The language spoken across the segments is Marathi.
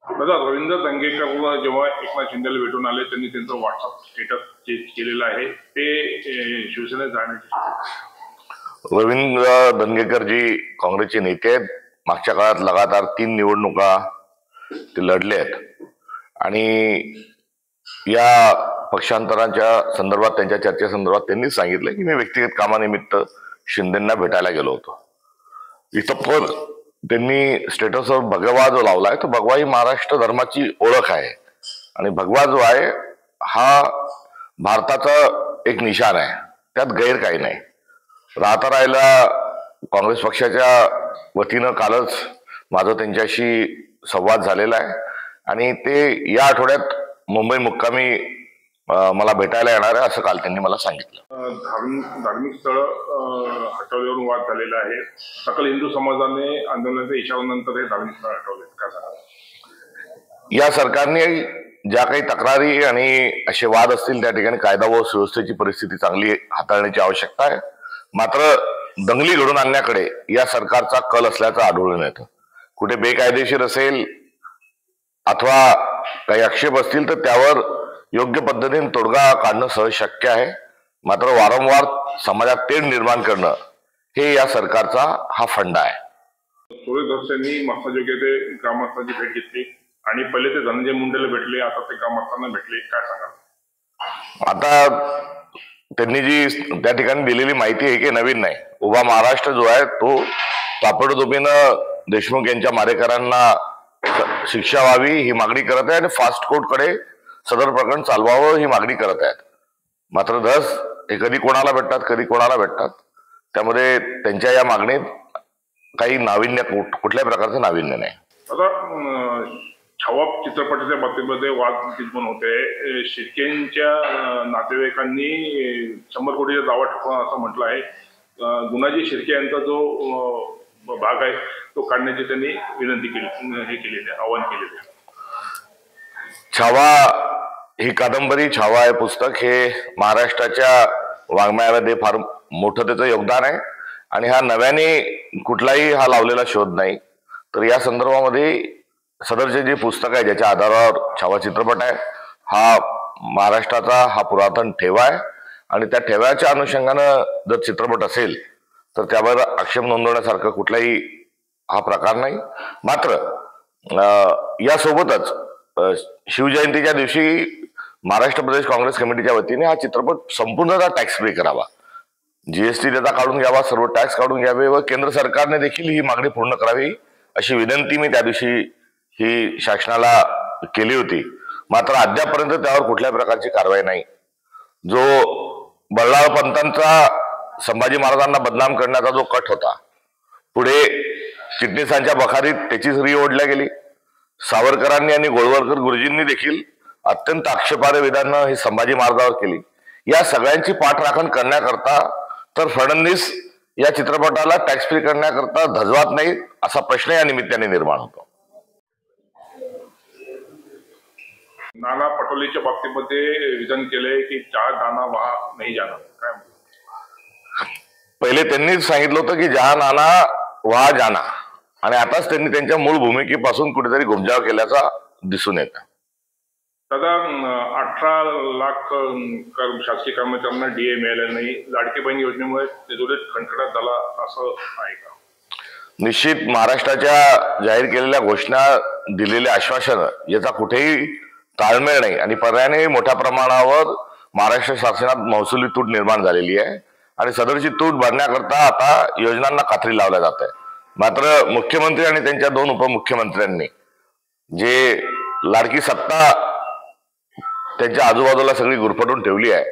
दादा, रवींद्र दंगेकर जेव्हा एकनाथ शिंदेला भेटून आले त्यांनी त्यांचं व्हॉट्सअप स्टेटस चेंज केलेलं आहे, ते शिवसेनेत जाण्याचे। रवींद्र दंगेकर जी काँग्रेसचे नेते आहेत, मागच्या काळात लगातार 3 निवडणुका ते लढले आहेत आणि या पक्षांतराच्या संदर्भात त्यांच्या चर्चेसंदर्भात त्यांनी सांगितलं की मी व्यक्तिगत कामानिमित्त शिंदेंना भेटायला गेलो होतो। इथं पण त्यांनी स्टेटसवर भगवा जो लावलाय तो भगवा ही महाराष्ट्र धर्माची ओळख आहे आणि भगवा जो आहे हा भारताचा एक निशाण आहे, त्यात गैर काही नाही। राहता राहिला काँग्रेस पक्षाच्या वतीनं कालच माझा त्यांच्याशी संवाद झालेला आहे आणि ते या आठवड्यात मुंबई मुक्कामी मला भेटायला येणार आहे असं काल त्यांनी मला सांगितलं। धार्मिक स्थळ हटवल्यावरून वाद झालेला आहे। सकल हिंदू समाजाने आंदोलनाच्या इशाऱ्यानंतर हे धार्मिक स्थळ हटवले, काय सांगा? या सरकारने ज्या काही तक्रारी आणि असे वाद असतील त्या ठिकाणी कायदा व सुव्यवस्थेची परिस्थिती चांगली हाताळण्याची आवश्यकता आहे। मात्र दंगली घडून आणण्याकडे या सरकारचा कल असल्याचं आढळून येतं। कुठे बेकायदेशीर असेल अथवा काही आक्षेप असतील तर त्यावर योग्य पद्धतीने तोडगा काढणं सहज शक्य आहे। मात्र वारंवार समाजात तेढ निर्माण करणं हे या सरकारचा हा फंडा आहे। सूर्यध्वजांनी मस्ताजोगे ते ग्रामस्थांची भेट घेतली आणि पहिले ते धनंजय मुंडेला भेटले, आता ते ग्रामस्थांना भेटले, काय सांगा? आता त्यांनी जी त्या ठिकाणी दिलेली माहिती आहे की नवीन नाही। उभा महाराष्ट्र जो आहे तो ताबडतोबीनं देशमुख यांच्या मारेकरांना शिक्षा व्हावी ही मागणी करत आहे आणि फास्ट कोर्टकडे सदर प्रकरण चालवावं ही मागणी करत आहेत। मात्र धस हे कधी कोणाला भेटतात कधी कोणाला भेटतात, त्यामध्ये त्यांच्या या मागणीत काही नाविन्य कुठल्याही प्रकारचं नाविन्य नाही। आता छावा चित्रपटाच्या बाबतीमध्ये वाद निर्माण होते। शिर्केंच्या नातेवाईकांनी 100 कोटीचा दावा ठोकला असं म्हटलं आहे। गुणाजी शिर्के यांचा जो भाग आहे तो काढण्याची त्यांनी विनंती केली, केलेली आहे, आवाहन केलेले आहे। छावा ही कादंबरी, छावा हे पुस्तक हे महाराष्ट्राच्या वाङ्मयामध्ये फार मोठं त्याचं योगदान आहे आणि हा नव्याने कुठलाही हा लावलेला शोध नाही। तर या संदर्भामध्ये सदरचे जे पुस्तक आहे ज्याच्या आधारावर छावा चित्रपट आहे हा महाराष्ट्राचा हा पुरातन ठेवा आहे आणि त्या ठेव्याच्या अनुषंगानं जर चित्रपट असेल तर त्यावर आक्षेप नोंदवण्यासारखं कुठलाही हा प्रकार नाही। मात्र यासोबतच शिवजयंतीच्या दिवशी महाराष्ट्र प्रदेश काँग्रेस कमिटीच्या वतीने हा चित्रपट संपूर्णतः टॅक्स फ्री करावा, जीएसटी त्याचा काढून घ्यावा, सर्व टॅक्स काढून घ्यावे व केंद्र सरकारने देखील ही मागणी पूर्ण करावी अशी विनंती मी त्या दिवशी ही शासनाला केली होती। मात्र अद्यापर्यंत त्यावर कुठल्याही प्रकारची कारवाई नाही। जो बल्लाळ पंतांचा संभाजी महाराजांना बदनाम करण्याचा जो कट होता, पुढे चिटणीसांच्या बखारीत त्याचीच री ओढल्या गेली। सावरकरांनी आणि गोळवलकर गुरुजींनी देखील अत्यंत आक्षेपार्ह विधानं ही संभाजी महाराजांवर केली। या सगळ्यांची पाठराखण करण्याकरता तर फडणवीस या चित्रपटाला टॅक्स फ्री करण्याकरता धजवात नाही असा प्रश्न या निमित्ताने निर्माण होतो। नाना पटोलेच्या बाबतीमध्ये विधान केलंय की जहां नाना वहां नाही जाणार, काय? पहिले त्यांनीच सांगितलं होतं की जहां नाना वहां जाना आणि आताच त्यांनी त्यांच्या मूळ भूमिकेपासून कुठेतरी घुमजाव केल्याचा दिसून येतं। दादा, 18 लाख शासकीय कर्मचाऱ्यांना डीए मिळाले नाही, लाडकी बहीण योजनेमुळे तिजोरीत खणखणाट झाला असं आहे का? निश्चित महाराष्ट्राच्या जाहीर केलेल्या घोषणा, दिलेल्या आश्वासन याचा कुठेही ताळमेळ नाही आणि पर्यायाने मोठ्या प्रमाणावर महाराष्ट्र शासनात महसुली तूट निर्माण झालेली आहे आणि सदरची तूट भरण्याकरता आता योजनांना कात्री लावल्या जात आहे। मात्र मुख्यमंत्री आणि त्यांच्या 2 उपमुख्यमंत्र्यांनी जे लाडकी सत्ता त्यांच्या आजूबाजूला सगळी गुरफटून ठेवली आहे,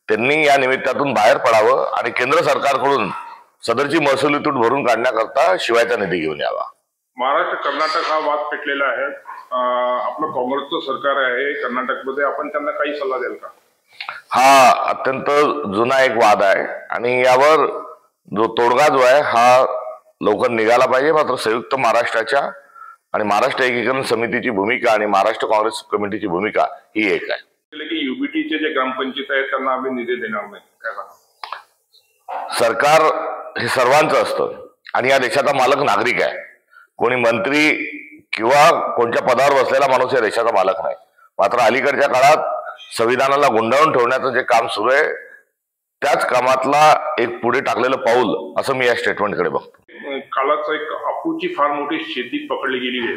त्यांनी या निमित्तातून बाहेर पडावं आणि केंद्र सरकारकडून सदरची महसुली तूट भरून काढण्याकरता शिवायचा निधी घेऊन यावा। महाराष्ट्र कर्नाटक हा वाद पेटलेला आहे। आपलं काँग्रेसचं सरकार आहे कर्नाटकमध्ये, आपण त्यांना काही सल्ला द्याल का? हा अत्यंत जुना एक वाद आहे आणि यावर जो तोडगा जो आहे हा लवकर निघाला पाहिजे। मात्र संयुक्त महाराष्ट्राच्या आणि महाराष्ट्र एकीकरण समितीची भूमिका आणि महाराष्ट्र काँग्रेस कमिटीची भूमिका ही एक आहे की युबीटीचे जे ग्रामपंचायत आहेत त्यांना आम्ही निधी देणार नाही, काय सांगा? सरकार हे सर्वांचं असतं आणि या देशाचा मालक नागरिक आहे। कोणी मंत्री किंवा कोणत्या पदावर बसलेला माणूस या देशाचा मालक नाही. मात्र अलीकडच्या काळात संविधानाला गुंडाळून ठेवण्याचं जे काम सुरू आहे त्याच कामातला एक पुढे टाकलेलं पाऊल असं मी या स्टेटमेंटकडे बघतो. कालाच एक अफूची फार मोठी शेती पकडली गेली आहे.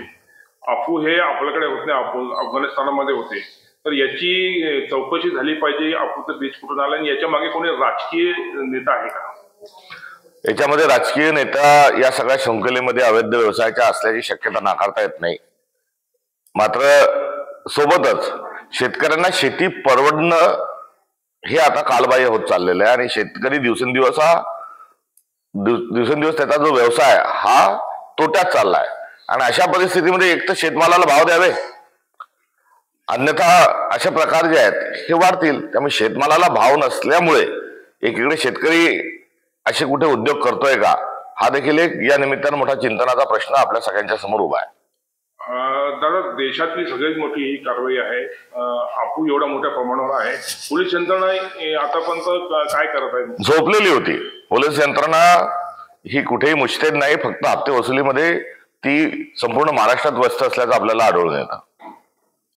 अफू हे आपल्याकडे होत नाही, अफगाणिस्तानामध्ये होते. तर याची चौकशी झाली पाहिजे. अफूचा देश कुठून आला आणि याच्या मागे कोणी राजकीय नेता आहे का? याच्यामध्ये राजकीय नेता या सगळ्या शृंखलेमध्ये अवैध व्यवसायाच्या असल्याची शक्यता नाकारता येत नाही. मात्र सोबतच शेतकऱ्यांना शेती परवडणं हे आता कालबाह्य होत चाललेलं आहे आणि शेतकरी दिवसेंदिवस त्याचा जो व्यवसाय हा तोट्यात चाललाय. आणि अशा परिस्थितीमध्ये एक तर शेतमालाला भाव द्यावे, अन्यथा अशा प्रकार जे आहेत हे वाढतील. त्यामुळे शेतमालाला भाव नसल्यामुळे एकीकडे शेतकरी असे कुठे उद्योग करतोय का, हा देखील एक या निमित्तानं मोठा चिंतनाचा प्रश्न आपल्या सगळ्यांच्या समोर उभा आहे. दादा, देशातली सगळ्यात मोठी ही कारवाई आहे. अफू एवढ्या मोठ्या प्रमाणावर आहे. पोलीस यंत्रणा आतापर्यंत काय करत आहे? झोपलेली होती. पोलीस यंत्रणा ही कुठेही मुश्तेद नाही, फक्त हप्ते वसुलीमध्ये ती संपूर्ण महाराष्ट्रात व्यस्त असल्याचं आपल्याला आढळून येतं.